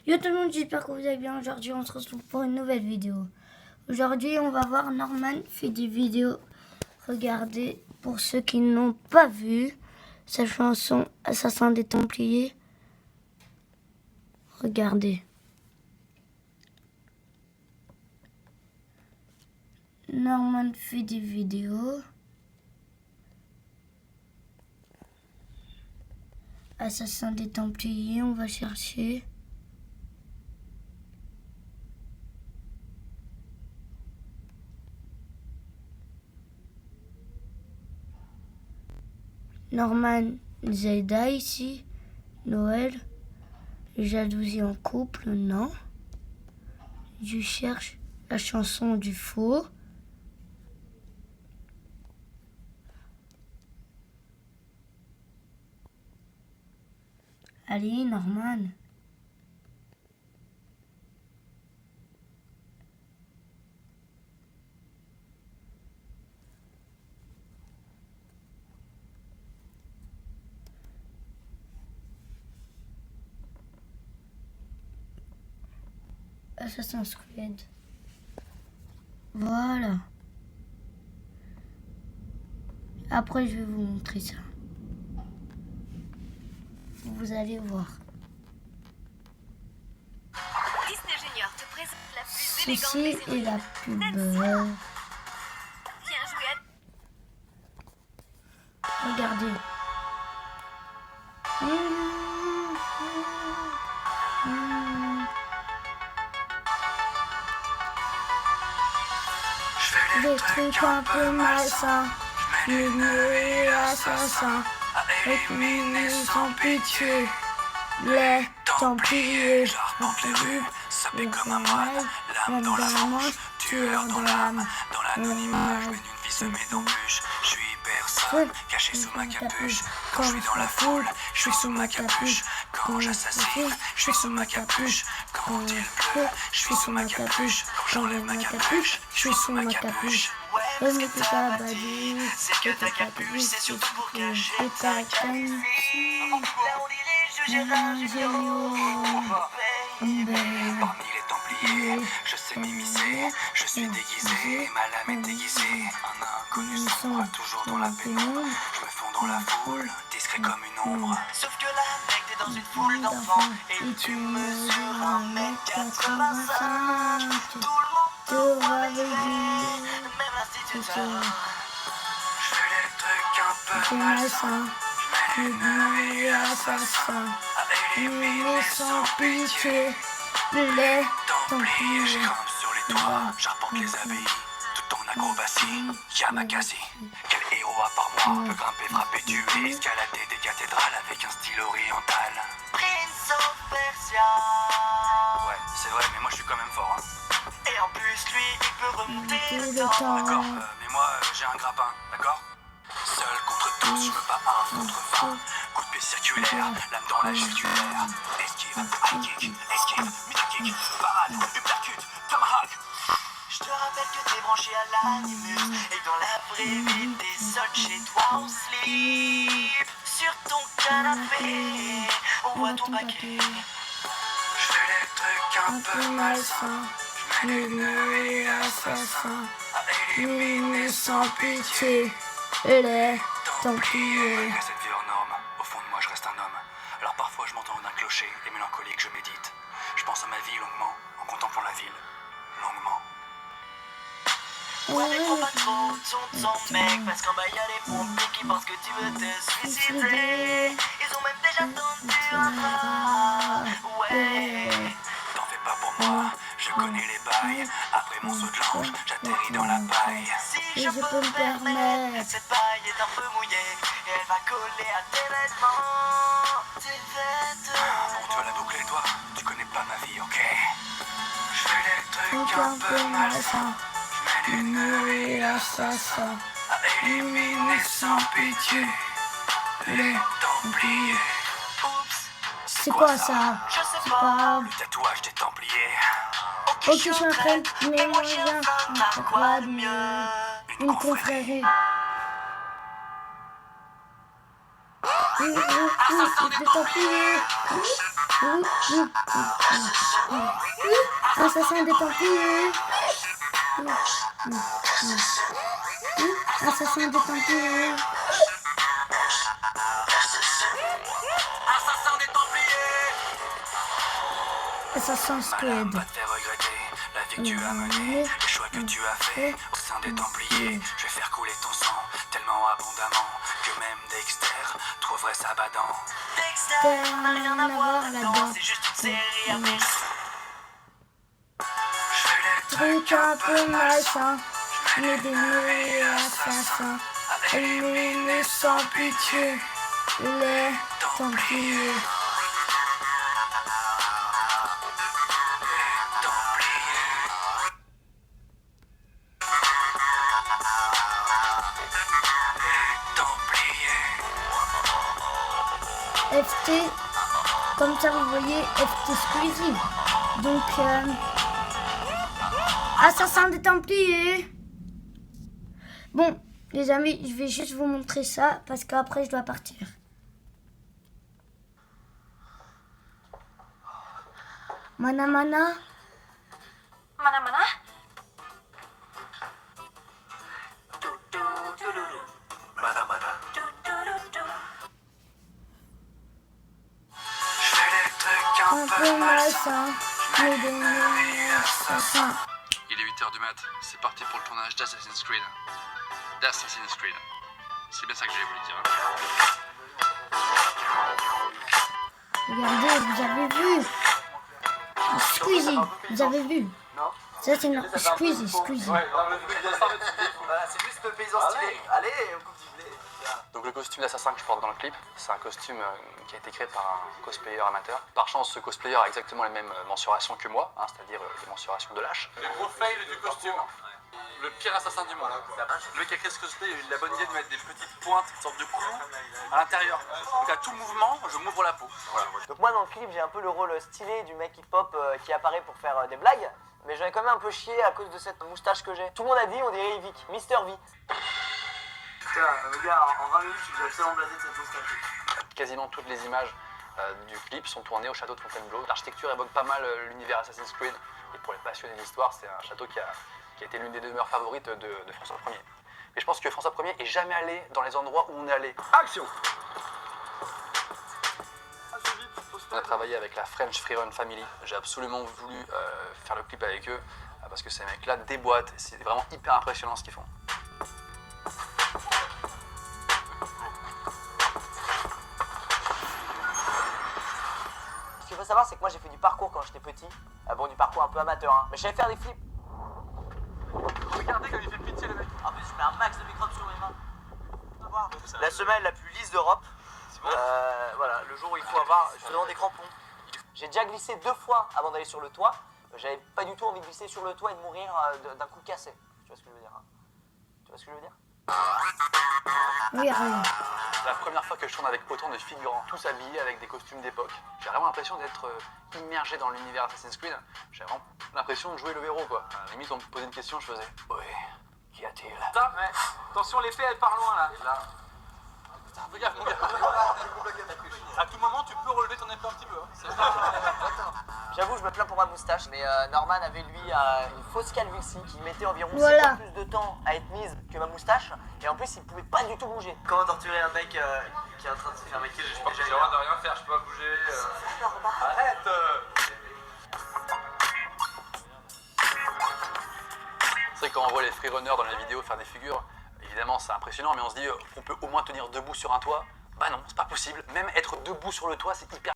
Yo tout le monde, j'espère que vous allez bien. Aujourd'hui, on se retrouve pour une nouvelle vidéo. Aujourd'hui, on va voir Norman fait des vidéos. Regardez, pour ceux qui n'ont pas vu sa chanson Assassin des Templiers. Regardez. Norman fait des vidéos. Assassin des Templiers, on va chercher. Norman Zelda ici. Noël. Jalousie en couple, non. Je cherche la chanson du faux. Allez, Norman. Assassin's Creed. Voilà. Après, je vais vous montrer ça. Vous allez voir. Disney Junior te présente la plus élégante Ceci des est héroïnes. la pub. Viens jouer à... Regardez. Des trucs un peu malsains, lumineux et assassins, éliminés sans pitié, les Templiers. Je leur porte les rues, sapé comme un moine, l'âme dans la manche, tueur dans l'âme. Dans l'anonymat, je mène une vie semée d'embûches. Je suis personne, caché sous ma capuche. Quand je suis dans la foule, je suis sous ma capuche. Quand j'assassine, je suis sous ma capuche. Quand il pleut, je suis sous ma capuche. Quand j'enlève ma capuche, je suis sous ma capuche. Ouais, mais c'est pas badou, C'est que ta capuche, c'est surtout pour cacher ta ta calvitie. Là on dirige, j'ai rangé Mmh. Parmi les Templiers, je sais m'immiscer, je suis déguisé, ma lame est déguisée. Un inconnu sans moi, toujours dans la pénombre. Je me fonds dans la foule, discret comme une ombre. Sauf que là, mec, t'es dans une foule d'enfants. Et tu mesures 1m85. Tout le monde te voit venir, même l'instituteur. Je fais les trucs un peu malsains. Je mets une nuit assassin à éliminer sans pitié. Les Templiers, je grimpe sur les toits, j'arpente les abbayes, tout en acrobatie. Yamakasi, quel héros à part moi peut grimper, frapper, tuer, escalader des cathédrales avec un style oriental. Prince of Persia. Ouais, c'est vrai, mais moi je suis quand même fort. Hein. Et en plus, lui, il peut remonter le temps. D'accord, mais moi j'ai un grappin, d'accord? Seul contre tous, je veux pas un contre 20. Coup de pied circulaire, lame dans la jugulaire. Esquive, high kick, esquive, middle kick, parade, uppercut, tomahawk. Je te rappelle que t'es branché à l'animus. Et dans la vraie vie, t'es seul chez toi en slip. Sur ton canapé, on voit ton paquet. Je fais les trucs un peu malsains. Je mets les nœuds et assassins à éliminer sans pitié. les Templiers. Templiers. Malgré cette vie hors norme, au fond de moi je reste un homme. Alors parfois je m'entends d'un clocher et mélancolique je médite. Je pense à ma vie longuement, en contemplant la ville. Longuement. Ouais, prends pas trop de ton mec, parce qu'en bas y'a les pompiers qui pensent que tu veux te suicider. Ils ont même déjà tendu un drap. Ouais. T'en fais pas pour moi, je connais les bails. Après mon saut de l'ange, j'atterris dans la paille. Si je peux me permettre, cette paille est un peu mouillée et elle va coller à tes vêtements. Tes vêtements. Bon, tu vas la boucler toi, tu connais pas ma vie, ok? Je fais les trucs un peu malsains. Je mets les nœuds et assassins à éliminer sans pitié les Templiers. Oups, C'est quoi ça? je sais C'est pas. pas... Le tatouage des Templiers. Ok, je suis en train de mais moi j'ai mélanger un quoi de mieux? une confrérie. Des Templiers. Assassin des Templiers. Assassin des Templiers. Assassin des Templiers. Assassin's Creed. Pas te faire regretter la vie que tu as menée, le choix que tu as fait au sein des Templiers. Je vais faire couler ton sang tellement abondamment que même Dexter trouverait ça badant. Dexter n'a rien à voir là-dedans, c'est juste une série avec. Je fais les Truc un peu malsain, mais des nuits assassins, éliminés sans pitié, les Templiers. FT, comme ça vous voyez, FT Squeezie. Donc, Assassin des Templiers. Bon, les amis, je vais juste vous montrer ça parce qu'après je dois partir. Mana mana. Mana mana? Mana mana. Je fais les trucs Un peu malsain, mais des nuits assassins. Il est 8h du mat, c'est parti pour le tournage d'Assassin's Creed. D'Assassin's Creed. C'est bien ça que j'ai voulu dire. Regardez, vous avez vu Squeezie, vous avez vu? Non. Ça c'est notre Squeezie. Voilà, c'est juste le paysan stylé. Allez, on coupe du blé. Donc le costume d'assassin que je porte dans le clip, c'est un costume qui a été créé par un cosplayer amateur. Par chance, ce cosplayer a exactement les mêmes mensurations que moi, hein, c'est-à-dire les mensurations de lâche. Le gros fail du costume. Le pire assassin du monde. Le mec qui a créé ce cosplay, il a eu la bonne idée de mettre des petites pointes, une sorte de clous, à l'intérieur. Donc à tout mouvement, je m'ouvre la peau. Voilà. Donc moi dans le clip j'ai un peu le rôle stylé du mec hip-hop qui apparaît pour faire des blagues. Mais j'en ai quand même un peu chié à cause de cette moustache que j'ai. Tout le monde a dit on dirait Yvick, Mister V. Putain, le gars, en 20 minutes tu devais absolument blaser de cette moustache. Quasiment toutes les images du clip sont tournées au château de Fontainebleau. L'architecture évoque pas mal l'univers Assassin's Creed. Et pour les passionnés d'histoire, c'est un château qui a été l'une des demeures favorites de François Ier. Mais je pense que François Ier est jamais allé dans les endroits où on est allé. Action! On a travaillé avec la French Freerun Family. J'ai absolument voulu faire le clip avec eux parce que ces mecs-là déboîtent. C'est vraiment hyper impressionnant ce qu'ils font. Ce qu'il faut savoir c'est que moi j'ai fait du parcours quand j'étais petit. Bon du parcours un peu amateur hein. Mais je savais faire des flips. Regardez comme il fait pitié le mec. En plus je mets un max de microbes sur mes mains. La semelle la plus lisse d'Europe. Voilà, le jour où il faut avoir justement des crampons. J'ai déjà glissé 2 fois avant d'aller sur le toit. J'avais pas du tout envie de glisser sur le toit et de mourir d'un coup cassé. Tu vois ce que je veux dire hein? Tu vois ce que je veux dire? Oui, rien. C'est la première fois que je tourne avec autant de figurants, tous habillés avec des costumes d'époque. J'ai vraiment l'impression d'être immergé dans l'univers Assassin's Creed. J'ai vraiment l'impression de jouer le héros, quoi. À la limite, on me posait une question, je faisais « Oui, qu'y a-t-il » Putain, mais attention, l'effet elle part loin là. Putain, regarde, mon gars. À tout moment, tu peux relever ton épée un petit peu. Hein. J'avoue, je me plains pour ma moustache, mais Norman avait lui une fausse calvitie qui mettait environ 6 Voilà. fois plus de temps à être mise que ma moustache, et en plus il pouvait pas du tout bouger. Comment torturer un mec qui est en train de se faire maquiller? J'ai le droit de rien faire, je peux pas bouger. Arrête! C'est vrai que quand on voit les freerunners dans les vidéos faire des figures, évidemment c'est impressionnant, mais on se dit on peut au moins tenir debout sur un toit. Bah non, c'est pas possible. Même être debout sur le toit, c'est hyper